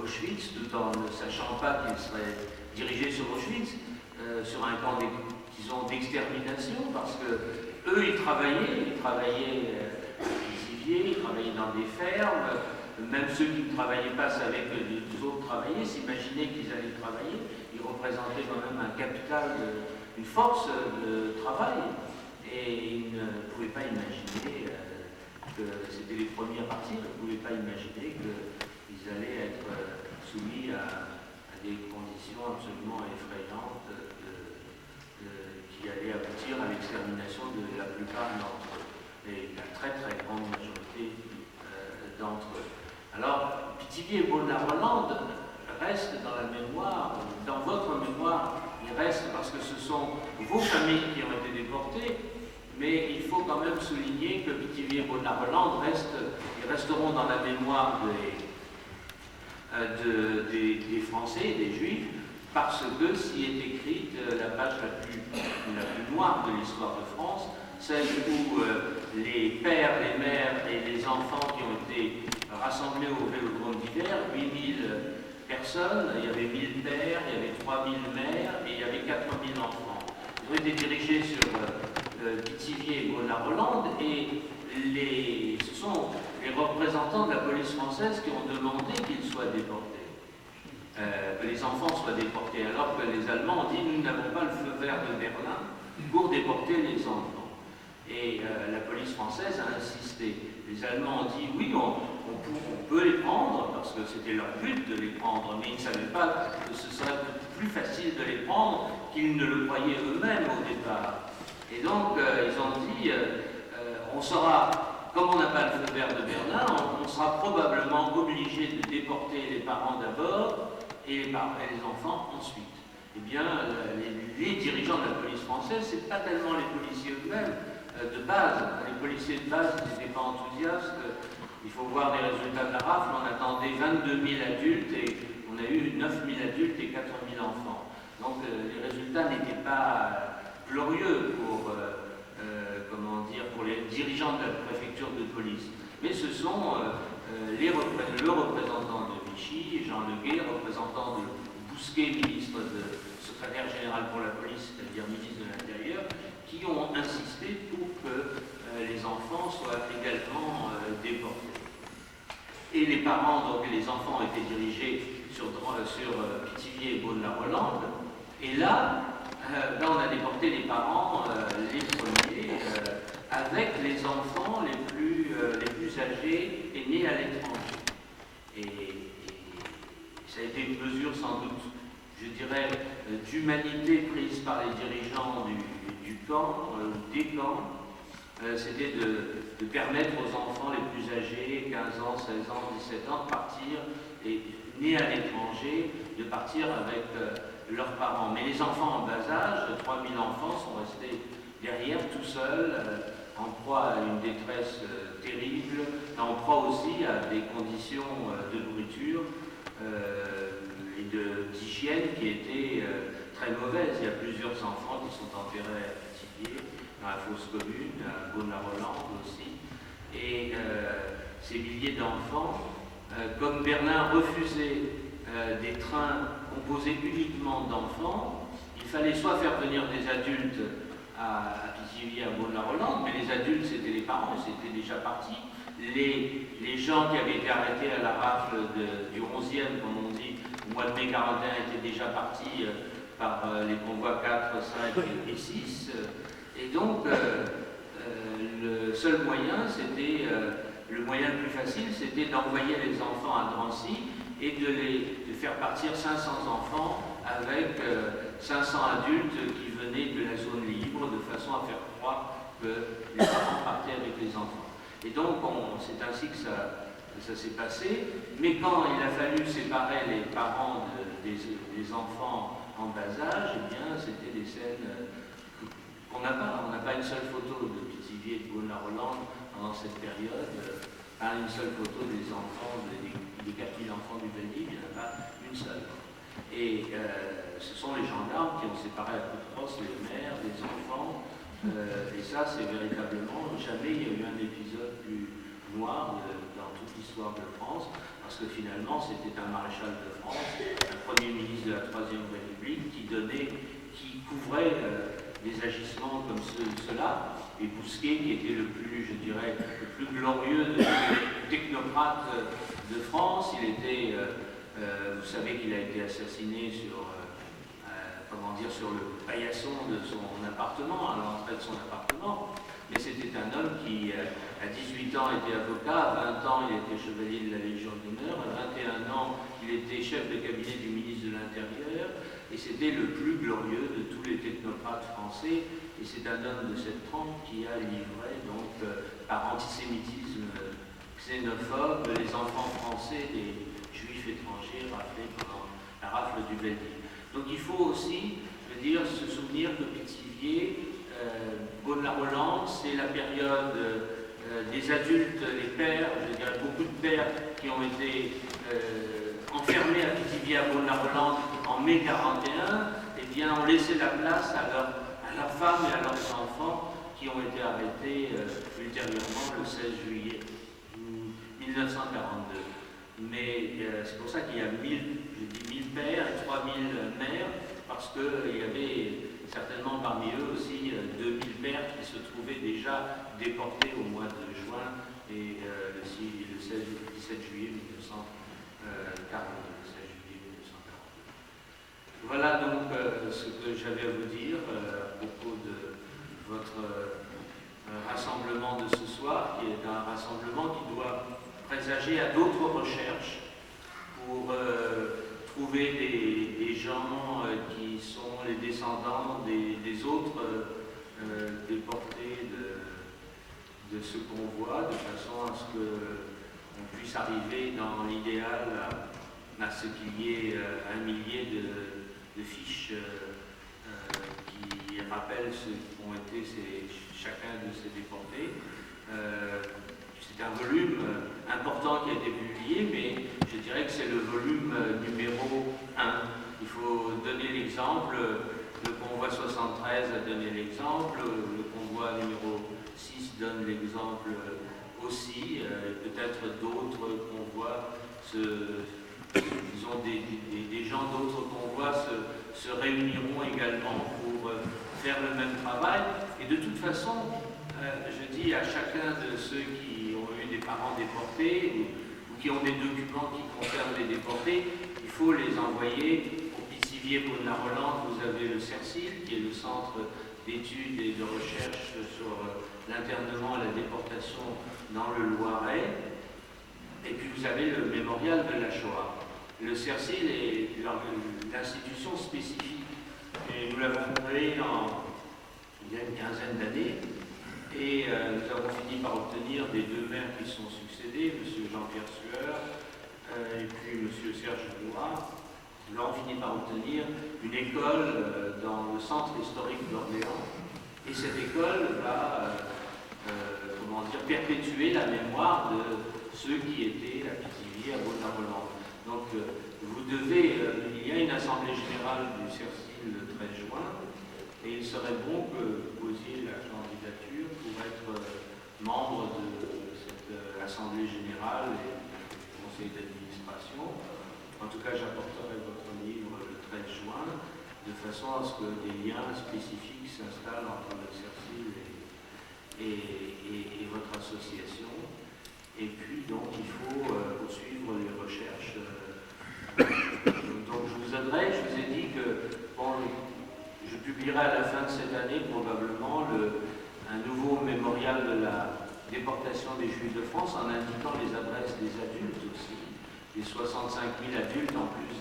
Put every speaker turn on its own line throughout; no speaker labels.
Auschwitz, tout en ne sachant pas qu'ils seraient dirigés sur Auschwitz, sur un camp d'extermination, parce que eux, ils travaillaient à Pithiviers, ils travaillaient dans des fermes, même ceux qui ne travaillaient pas savaient que les autres travaillaient, s'imaginaient qu'ils allaient travailler, ils représentaient quand même un capital, une force de travail, et ils ne pouvaient pas imaginer que c'était les premiers à partir, ils ne pouvaient pas imaginer qu'ils allaient être soumis à des conditions absolument effrayantes qui allaient aboutir à l'extermination de la plupart d'entre eux, et la très très grande majorité d'entre eux. Alors, Pithiviers et Beaune-la-Rolande restent dans la mémoire, dans votre mémoire, ils restent parce que ce sont vos familles qui ont été déportées, mais il faut quand même souligner que Pithiviers et Beaune-la-Rolande resteront dans la mémoire des Français, des Juifs, parce que s'y est écrite la page la plus noire de l'histoire de France, celle où les pères, les mères et les enfants qui ont été rassemblés au Vélodrome d'hiver, 8000 personnes, il y avait 1000 pères, il y avait 3000 mères et il y avait 4000 enfants. Ils ont été dirigés sur Pithiviers et Beaune-la-Rolande, et ce sont les représentants de la police française qui ont demandé qu'ils soient déportés, que les enfants soient déportés, alors que les Allemands ont dit nous n'avons pas le feu vert de Berlin pour déporter les enfants. Et la police française a insisté. Les Allemands ont dit oui, on peut les prendre, parce que c'était leur but de les prendre, mais ils ne savaient pas que ce serait plus facile de les prendre qu'ils ne le croyaient eux-mêmes au départ. Et donc, ils ont dit, on sera, comme on n'a pas le feu vert de Berlin, on sera probablement obligé de déporter les parents d'abord et les enfants ensuite. Eh bien, les dirigeants de la police française, ce n'est pas tellement les policiers eux-mêmes de base. Les policiers de base n'étaient pas enthousiastes. Il faut voir les résultats de la rafle. On attendait 22 000 adultes et on a eu 9 000 adultes et 4 000 enfants. Donc, les résultats n'étaient pas glorieux pour les dirigeants de la préfecture de police. Mais ce sont le représentant de Vichy, Jean Leguet, représentant de Bousquet, secrétaire général pour la police, c'est-à-dire ministre de l'Intérieur, qui ont insisté pour que les enfants soient également déportés. Et les parents, donc les enfants, ont été dirigés sur Pithiviers et Beaune-la-Rolande. Et là, on a déporté les parents, les premiers, avec les enfants les plus âgés et nés à l'étranger. Et ça a été une mesure sans doute, je dirais, d'humanité prise par les dirigeants du camp, des camps. C'était de permettre aux enfants les plus âgés, 15 ans, 16 ans, 17 ans, de partir, et nés à l'étranger, de partir avec leurs parents. Mais les enfants en bas âge, 3000 enfants, sont restés derrière tout seuls, en proie à une détresse terrible, en proie aussi à des conditions de nourriture et d'hygiène qui étaient très mauvaises. Il y a plusieurs enfants qui sont enterrés à Pithiviers, dans la fosse commune, à Beaune-la-Rolande aussi. Et ces milliers d'enfants, comme Berlin refusait des trains composés uniquement d'enfants, il fallait soit faire venir des adultes à Pithiviers, à Beaune-la-Rolande, mais les adultes, c'était les parents, ils étaient déjà partis. Les gens qui avaient été arrêtés à la rafle du 11e, comme on dit, au mois de mai 41, étaient déjà partis par les convois 4, 5 et 6. Et donc, le seul moyen, le moyen le plus facile, c'était d'envoyer les enfants à Drancy et de faire partir 500 enfants avec 500 adultes qui venaient de la zone libre, de façon à faire croire que les parents partaient avec les enfants. Et donc, c'est ainsi que ça s'est passé. Mais quand il a fallu séparer les parents des enfants en bas âge, eh bien, c'était des scènes qu'on n'a pas. On n'a pas une seule photo de Pithiviers et de Beaune-la-Rolande pendant cette période. Pas une seule photo des enfants, des 4000 enfants du Veldiv, il n'y en a pas une seule. Et ce sont les gendarmes qui ont séparé à coups de crosse les mères, les enfants. Et ça, c'est véritablement, jamais il y a eu un épisode plus noir dans toute l'histoire de France. parce que finalement c'était un maréchal de France, un premier ministre de la Troisième République qui couvrait des agissements comme ceux-là, et Bousquet qui était le plus, je dirais, le plus glorieux des technocrates de France. Il était, vous savez qu'il a été assassiné sur le paillasson de son appartement, à l'entrée de son appartement. Mais c'était un homme qui, à 18 ans, était avocat, à 20 ans, il était chevalier de la Légion d'honneur, à 21 ans, il était chef de cabinet du ministre de l'Intérieur, et c'était le plus glorieux de tous les technocrates français, et c'est un homme de cette trempe qui a livré, donc, par antisémitisme xénophobe, les enfants français des juifs étrangers raflés pendant la rafle du Veldiv. Donc il faut aussi, je veux dire, se souvenir que Pithiviers, Beaune-la-Rolande, c'est la période des adultes, les pères, je dirais beaucoup de pères qui ont été enfermés à Pithiviers, à Beaune-la-Rolande en mai 41, eh bien ont laissé la place à leurs femmes et à leurs enfants qui ont été arrêtés ultérieurement le 16 juillet 1942. Mais c'est pour ça qu'il y a 1000 pères et 3000 mères, parce qu'il y avait certainement parmi eux aussi 2000 pères qui se trouvaient déjà déportés au mois de juin et le 17 juillet 1942. Voilà donc ce que j'avais à vous dire à propos de votre rassemblement de ce soir, qui est un rassemblement qui doit présager à d'autres recherches pour trouver des gens qui sont les descendants des autres déportés de ce convoi, de façon à ce qu'on puisse arriver dans l'idéal à ce qu'il y ait 1 millier de fiches qui rappellent ce qu'ont été chacun de ces déportés. C'est un volume important qui a été publié, mais je dirais que c'est le volume numéro 1. Il faut donner l'exemple, le convoi 73 a donné l'exemple, le convoi numéro 6 donne l'exemple aussi, peut-être d'autres convois, disons des gens d'autres convois se réuniront également pour faire le même travail. Et de toute façon, je dis à chacun de ceux qui ont eu des parents déportés ou qui ont des documents qui concernent les déportés, il faut les envoyer au Pithiviers Beaune-la-Rolande. Vous avez le CERCIL, qui est le centre d'études et de recherche sur l'internement et la déportation dans le Loiret. Et puis vous avez le mémorial de la Shoah. Le CERCIL est l'institution spécifique. Et nous l'avons créé il y a une quinzaine d'années. Et nous avons fini par obtenir des 2 maires qui sont succédés, M. Jean-Pierre Sueur et puis M. Serge Noir. Nous avons fini par obtenir une école dans le centre historique d'Orléans. Et cette école va perpétuer la mémoire de ceux qui étaient à Pithiviers, à Beaune-la-Rolande. Donc vous devez, il y a une assemblée générale du CERCIL le 13 juin, et il serait bon que vous posiez la candidature pour être membre de cette assemblée générale et du conseil d'administration. En tout cas, j'apporterai votre livre le 13 juin, de façon à ce que des liens spécifiques s'installent entre le CERCIL et votre association. Et puis, donc, il faut poursuivre les recherches. Donc, je vous ai dit que je publierai à la fin de cette année probablement un nouveau mémorial de la déportation des Juifs de France en indiquant les adresses des adultes aussi, des 65 000 adultes en plus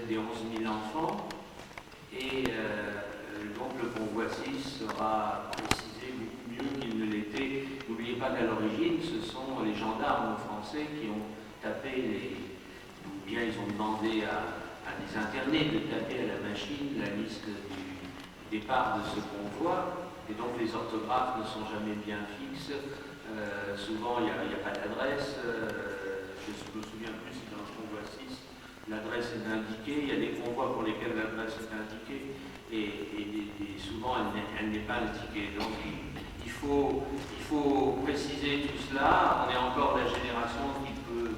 des 11 000 enfants. Et donc le convoi 6 sera précisé beaucoup mieux qu'il ne l'était. N'oubliez pas qu'à l'origine, ce sont les gendarmes français qui ont tapé ou bien ils ont demandé à des internés de taper à la machine la liste du départ de ce convoi. Et donc les orthographes ne sont jamais bien fixes. Souvent, il n'y a pas d'adresse. Je me souviens plus si dans le convoi 6, l'adresse est indiquée. Il y a des convois pour lesquels l'adresse est indiquée et souvent elle n'est pas indiquée. Donc il faut préciser tout cela. On est encore la génération qui peut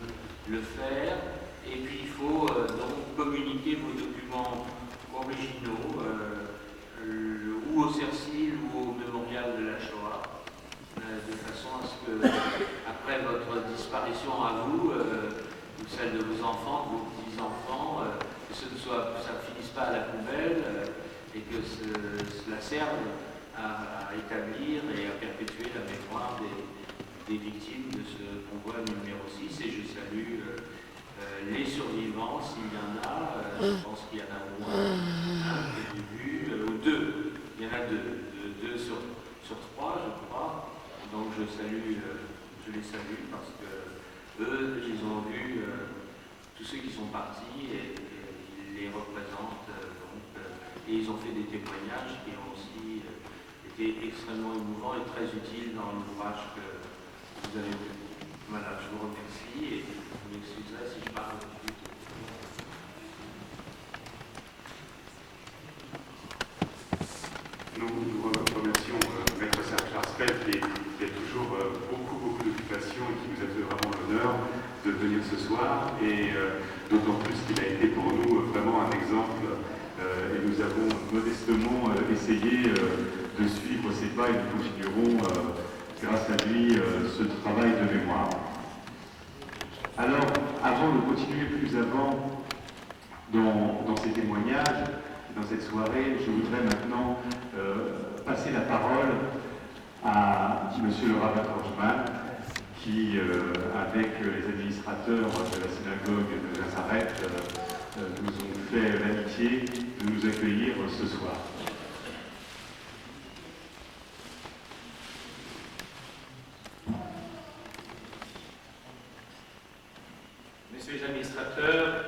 le faire. Et puis il faut donc communiquer vos documents originaux ou au CERCIL ou au mémorial de la Shoah, de façon à ce que, après votre disparition à vous, ou celle de vos enfants, de vos petits-enfants, que ça ne finisse pas à la poubelle et que cela serve à établir et à perpétuer la mémoire des victimes de ce convoi numéro 6. Et je salue les survivants, s'il y en a. Je pense qu'il y en a au moins un qui est vu, ou deux. Il y en a deux sur trois, je crois. Donc je les salue parce que eux, ils ont vu tous ceux qui sont partis et ils les représentent. Et ils ont fait des témoignages qui ont aussi été extrêmement émouvants et très utiles dans l'ouvrage que vous avez vu. Voilà, je vous remercie et vous m'excuserez si je parle plus tôt.
Nous remercions Maître Serge Arspel qui a toujours beaucoup d'occupations et qui nous a fait vraiment l'honneur de venir ce soir, et d'autant plus qu'il a été pour nous vraiment un exemple, et nous avons modestement essayé de suivre ses pas et nous continuerons grâce à lui ce travail de mémoire. Alors, avant de continuer plus avant dans ces témoignages, dans cette soirée, je voudrais maintenant passer la parole à Monsieur le rabbin Torchman, qui, avec les administrateurs de la synagogue de Nazareth, nous ont fait l'amitié de nous accueillir ce soir.
Messieurs les administrateurs,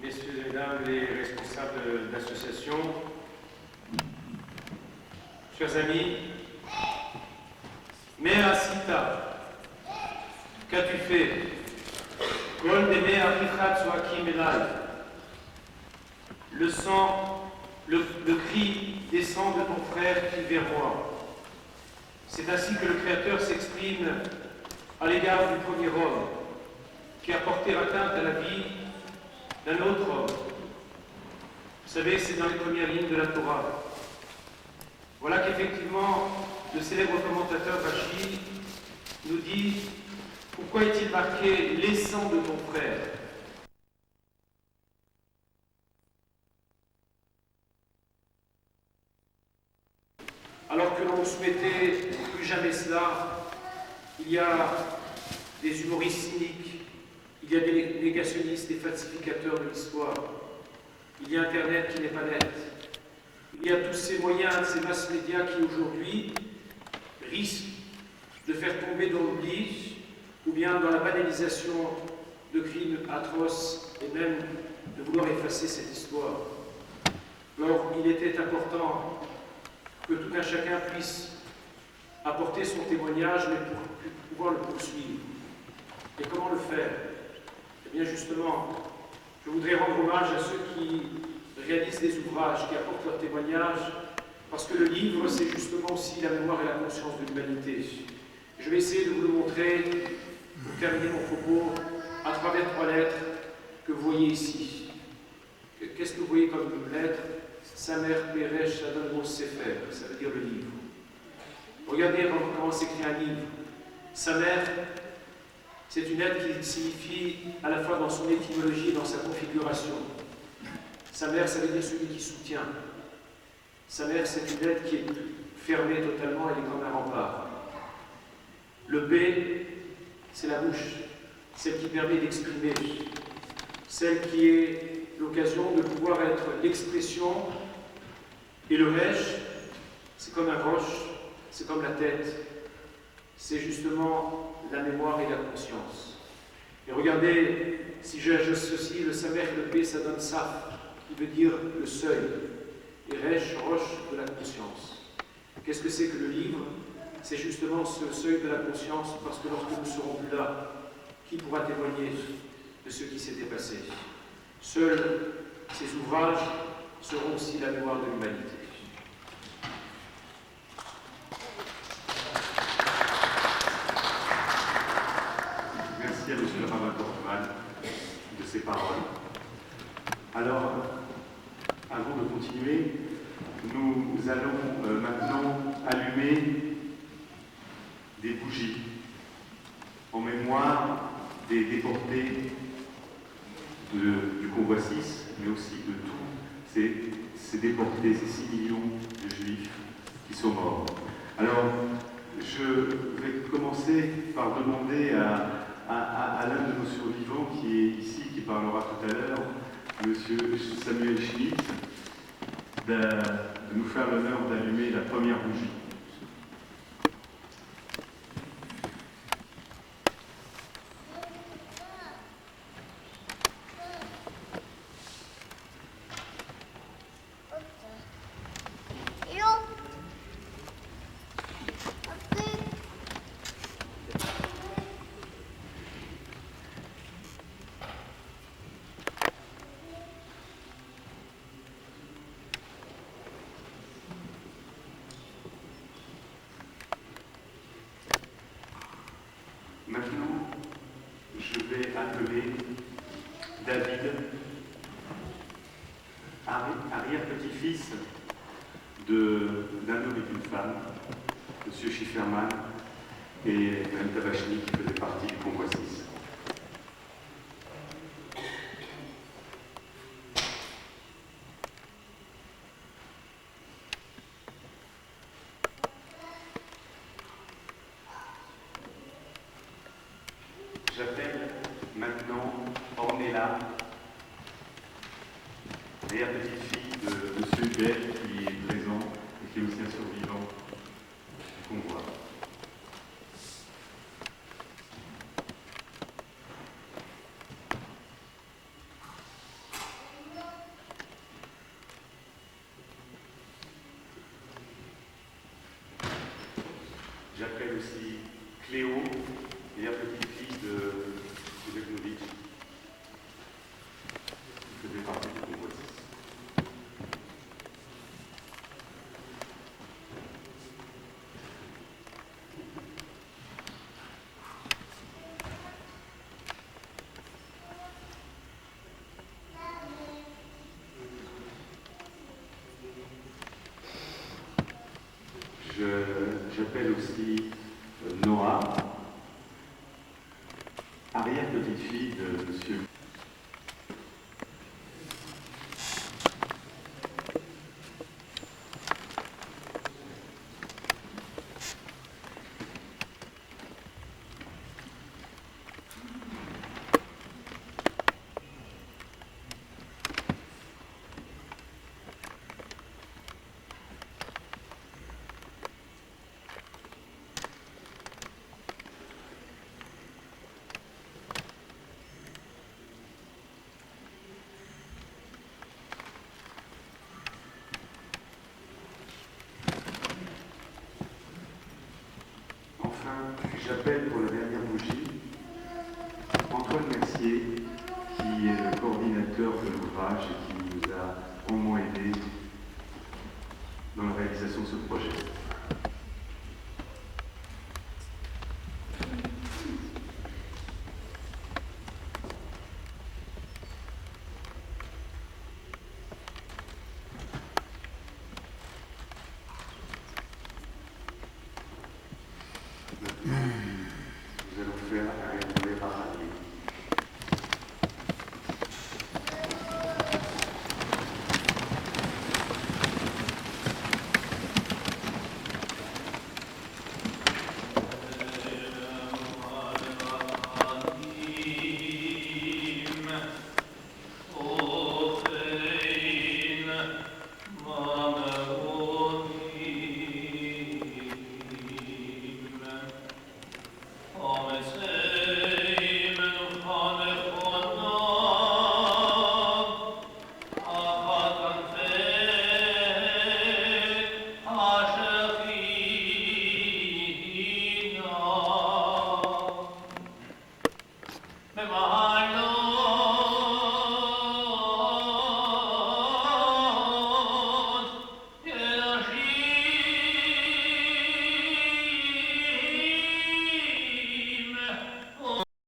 messieurs et mesdames les responsables d'associations, chers amis, Mea Sita, qu'as-tu fait? Kol de Mea Pichat Soakim Elai. Le sang, le cri descend de ton frère qui vers moi. C'est ainsi que le Créateur s'exprime à l'égard du premier homme qui a porté atteinte à la vie d'un autre homme. Vous savez, c'est dans les premières lignes de la Torah. Voilà qu'effectivement, le célèbre commentateur Rashi nous dit: pourquoi est-il marqué les sangs de ton frère? Alors que l'on ne souhaitait plus jamais cela, il y a des humoristes cyniques, il y a des négationnistes, des falsificateurs de l'histoire, il y a Internet qui n'est pas net, il y a tous ces moyens, ces masses médias qui aujourd'hui risquent de faire tomber dans l'oubli ou bien dans la banalisation de crimes atroces et même de vouloir effacer cette histoire. Alors il était important que tout un chacun puisse apporter son témoignage, mais pour pouvoir le poursuivre. Et comment le faire? Eh bien justement, je voudrais rendre hommage à ceux qui réalisent des ouvrages, qui apportent leur témoignage, parce que le livre, c'est justement aussi la mémoire et la conscience de l'humanité. Je vais essayer de vous le montrer, pour terminer mon propos, à travers 3 lettres que vous voyez ici. Qu'est-ce que vous voyez comme lettre? Samer Peresh Adonmo Sefer, ça veut dire le livre. Regardez comment s'écrit un livre. Samer, c'est une lettre qui signifie à la fois dans son étymologie et dans sa configuration. Samer, ça veut dire celui qui soutient. Samer, c'est une lettre qui est fermée totalement, elle est comme un rempart. Le B, c'est la bouche, celle qui permet d'exprimer, celle qui est l'occasion de pouvoir être l'expression. Et le Resh, c'est comme un roche, c'est comme la tête, c'est justement la mémoire et la conscience. Et regardez, si j'associe le Samer et le P, ça donne Saf, qui veut dire le seuil, et Resh, roche de la conscience. Qu'est-ce que c'est que le livre? C'est justement ce seuil de la conscience, parce que lorsque nous serons plus là, qui pourra témoigner de ce qui s'était passé? Seuls ces ouvrages seront aussi la mémoire de l'humanité.
Portemann de ses paroles. Alors, avant de continuer, nous allons maintenant allumer des bougies en mémoire des déportés du convoi 6, mais aussi de tous ces déportés, ces 6 millions de juifs qui sont morts. Alors, je vais commencer par demander à l'un de nos survivants qui est ici, qui parlera tout à l'heure, M. Samuel Schmitt, de nous faire l'honneur d'allumer la première bougie. Maintenant, je vais appeler David, arrière-petit-fils d'un homme et d'une femme, M. Schifferman et Mme Tabachny qui faisaient partie du convoi 6. J'appelle maintenant Ornella, arrière-petite-fille de M. Hubert qui est présent et qui est aussi un survivant du convoi. J'appelle aussi Cléo, arrière-petite-fille de M. Beknovitch, qui faisait partie du convoi 6. J'appelle aussi Noah, arrière-petite-fille de M. J'appelle pour la dernière bougie Antoine Mercier, qui est le coordinateur de l'ouvrage et qui nous a grandement aidés dans la réalisation de ce projet. Nous allons faire un réparatier.
Bye-bye.